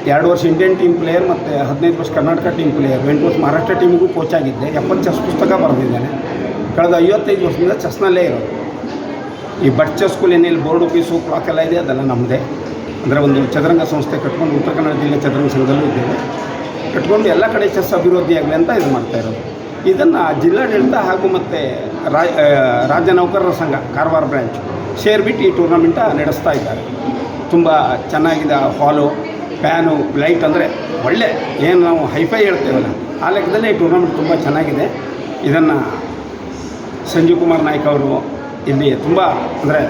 2 ವರ್ಷ Indian team player ಮತ್ತು 15 ವರ್ಷ ಕರ್ನಾಟಕ ಟೀಮ್ ಪ್ಲೇಯರ್, 8 ವರ್ಷ ಮಹಾರಾಷ್ಟ್ರ ಟೀಮಿಗೂ ಕೋಚ್ ಆಗಿದ್ದೆ. 70 ಚೆಸ್ ಪುಸ್ತಕ ಬರೆದಿದ್ದೇನೆ. ಕಳೆದ 55 ವರ್ಷದಿಂದ ಚೆಸ್ನಲ್ಲೇ ಇರೋದು. ಈ ಬಟ್ ಚೆಸ್ ಸ್ಕೂಲ್ ಏನಿಲ್ಲ ಬೋರ್ಡು ಪೀಸು ಕ್ಲಾಕ್ ಎಲ್ಲ ಇದೆ, ಅದೆಲ್ಲ ನಮ್ಮದೇ. ಅಂದರೆ ಒಂದು ಚದುರಂಗ ಸಂಸ್ಥೆ ಕಟ್ಕೊಂಡು ಉತ್ತರ ಕನ್ನಡ ಜಿಲ್ಲೆ ಚದುರಂಗ ಸಂಘದಲ್ಲೂ ಇದ್ದೇವೆ. ಕಟ್ಕೊಂಡು ಎಲ್ಲ ಕಡೆ ಚೆಸ್ ಅಭಿವೃದ್ಧಿ ಆಗಲಿ ಅಂತ ಇದು ಮಾಡ್ತಾಯಿರೋದು. ಇದನ್ನು ಜಿಲ್ಲಾಡಳಿತ ಹಾಗೂ ಮತ್ತು ರಾಜ್ಯ ನೌಕರರ ಸಂಘ ಕಾರವಾರ ಬ್ರ್ಯಾಂಚ್ ಸೇರಿಬಿಟ್ಟು ಈ ಟೂರ್ನಮೆಂಟ ನಡೆಸ್ತಾ ಇದ್ದಾರೆ. ತುಂಬ ಚೆನ್ನಾಗಿದೆ. ಹಾಲು, ಫ್ಯಾನು, ಲೈಟ್ ಅಂದರೆ ಒಳ್ಳೆ ಏನು ನಾವು ಹೈಫೈ ಹೇಳ್ತೇವಲ್ಲ ಆ ಲೆಕ್ಕದಲ್ಲೇ ಈ ಟೂರ್ನಮೆಂಟ್ ತುಂಬ ಚೆನ್ನಾಗಿದೆ. ಇದನ್ನು ಸಂಜೀವ್ ಕುಮಾರ್ ನಾಯ್ಕ ಅವರು ಇಲ್ಲಿ ತುಂಬ ಅಂದರೆ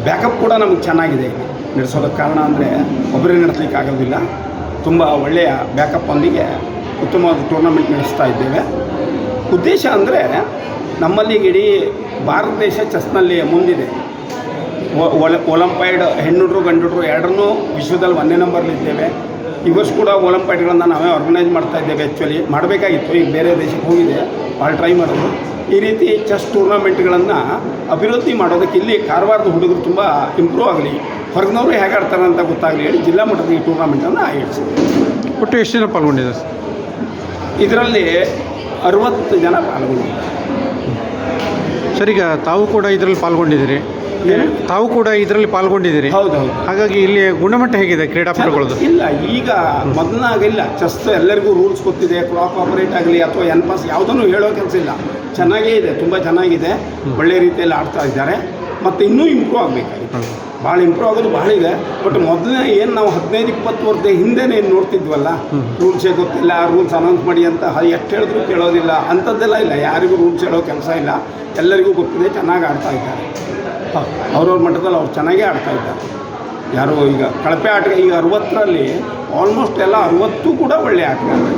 ಬ್ಯಾಕಪ್ ಕೂಡ ನಮಗೆ ಚೆನ್ನಾಗಿದೆ ಇಲ್ಲಿ ನಡೆಸೋದಕ್ಕೆ. ಕಾರಣ ಅಂದರೆ ಒಬ್ಬರೇ ನಡೆಸಲಿಕ್ಕೆ ಆಗೋದಿಲ್ಲ. ತುಂಬ ಒಳ್ಳೆಯ ಬ್ಯಾಕಪ್ಪೊಂದಿಗೆ ಉತ್ತಮವಾದ ಟೂರ್ನಮೆಂಟ್ ನಡೆಸ್ತಾ ಇದ್ದೇವೆ. ಉದ್ದೇಶ ಅಂದರೆ ನಮ್ಮಲ್ಲಿ ಇಡೀ ಭಾರತ ದೇಶ ಚೆಸ್ನಲ್ಲಿ ಮುಂದಿದೆ. ಒಲಂಪೈಡ್ ಹೆಣ್ಣುಡ್ರು ಗಂಡುಡ್ರು ಎರಡನ್ನೂ ವಿಶ್ವದಲ್ಲಿ 1ನೇ ನಂಬರ್ಲಿದ್ದೇವೆ. ಈ ವರ್ಷ ಕೂಡ ಒಲಂಪೈಡ್ಗಳನ್ನು ನಾವೇ ಆರ್ಗನೈಸ್ ಮಾಡ್ತಾ ಇದ್ದೇವೆ. ಆ್ಯಕ್ಚುಲಿ ಮಾಡಬೇಕಾಗಿತ್ತು, ಈಗ ಬೇರೆ ದೇಶಕ್ಕೆ ಹೋಗಿದೆ, ಭಾಳ ಟ್ರೈ ಮಾಡೋದು. ಈ ರೀತಿ ಚೆಸ್ ಟೂರ್ನಮೆಂಟ್ಗಳನ್ನು ಅಭಿವೃದ್ಧಿ ಮಾಡೋದಕ್ಕೆ ಇಲ್ಲಿ ಕಾರವಾರದ ಹುಡುಗರು ತುಂಬ ಇಂಪ್ರೂವ್ ಆಗಲಿ, ಹೊರಗಿನವರು ಹೇಗೆ ಆಡ್ತಾರೆ ಅಂತ ಗೊತ್ತಾಗಲಿ ಹೇಳಿ ಜಿಲ್ಲಾ ಮಟ್ಟದ ಈ ಟೂರ್ನಮೆಂಟನ್ನು ಆಯೋಜಿಸಿದೆ. ಒಟ್ಟು ಎಷ್ಟು ಜನ ಪಾಲ್ಗೊಂಡಿದ್ದಾರೆ? ಇದರಲ್ಲಿ 60 ಜನ ಪಾಲ್ಗೊಂಡಿದ್ದಾರೆ. ಸರ್, ಈಗ ತಾವು ಕೂಡ ಇದರಲ್ಲಿ ಪಾಲ್ಗೊಂಡಿದ್ದೀರಿ. ತಾವು ಕೂಡ ಇದರಲ್ಲಿ ಪಾಲ್ಗೊಂಡಿದ್ದೀರಿ. ಹೌದು. ಹಾಗಾಗಿ ಇಲ್ಲಿ ಗುಣಮಟ್ಟ ಹೇಗಿದೆ ಕ್ರೀಡಾಪಟುಗಳದ್ದು? ಇಲ್ಲ, ಈಗ ಮೊದಲಾಗಿಲ್ಲ. ಚೆಸ್ ಎಲ್ಲರಿಗೂ ರೂಲ್ಸ್ ಗೊತ್ತಿದೆ. ಕ್ಲಾಕ್ ಆಪರೇಟ್ ಆಗಲಿ ಅಥವಾ ಎನ್ ಪಾಸ್ ಯಾವುದನ್ನು ಹೇಳೋ ಕೆಲಸ ಇಲ್ಲ. ಚೆನ್ನಾಗೇ ಇದೆ, ತುಂಬ ಚೆನ್ನಾಗಿದೆ. ಒಳ್ಳೆ ರೀತಿಯಲ್ಲಿ ಆಡ್ತಾ ಇದ್ದಾರೆ. ಮತ್ತು ಇನ್ನೂ ಇಂಪ್ರೂವ್ ಆಗಬೇಕಾಗಿದೆ. ಭಾಳ ಇಂಪ್ರೂವ್ ಆಗೋದು ಭಾಳ ಇದೆ. ಬಟ್ ಮೊದಲನೇ ಏನು ನಾವು 15-20 ವರ್ಷದ ಹಿಂದೆನೇ ಏನು ನೋಡ್ತಿದ್ವಲ್ಲ, ರೂಲ್ಸೇ ಗೊತ್ತಿಲ್ಲ, ರೂಲ್ಸ್ ಅನೌನ್ಸ್ ಮಾಡಿ ಅಂತ ಎಷ್ಟು ಹೇಳಿದ್ರು ಕೇಳೋದಿಲ್ಲ, ಅಂಥದ್ದೆಲ್ಲ ಇಲ್ಲ. ಯಾರಿಗೂ ರೂಲ್ಸ್ ಹೇಳೋ ಕೆಲಸ ಇಲ್ಲ. ಎಲ್ಲರಿಗೂ ಗೊತ್ತಿದೆ, ಚೆನ್ನಾಗಿ ಆಡ್ತಾ ಇದ್ದಾರೆ. ಅವ್ರವ್ರ ಮಟ್ಟದಲ್ಲಿ ಅವ್ರು ಚೆನ್ನಾಗೇ ಆಡ್ತಾ ಇದ್ದಾರೆ. ಯಾರು ಈಗ ಕಳಪೆ ಆಟ ಈಗ 60ರಲ್ಲಿ ಆಲ್ಮೋಸ್ಟ್ ಎಲ್ಲ 60 ಕೂಡ ಒಳ್ಳೆಯ ಆಟಗಾರರು.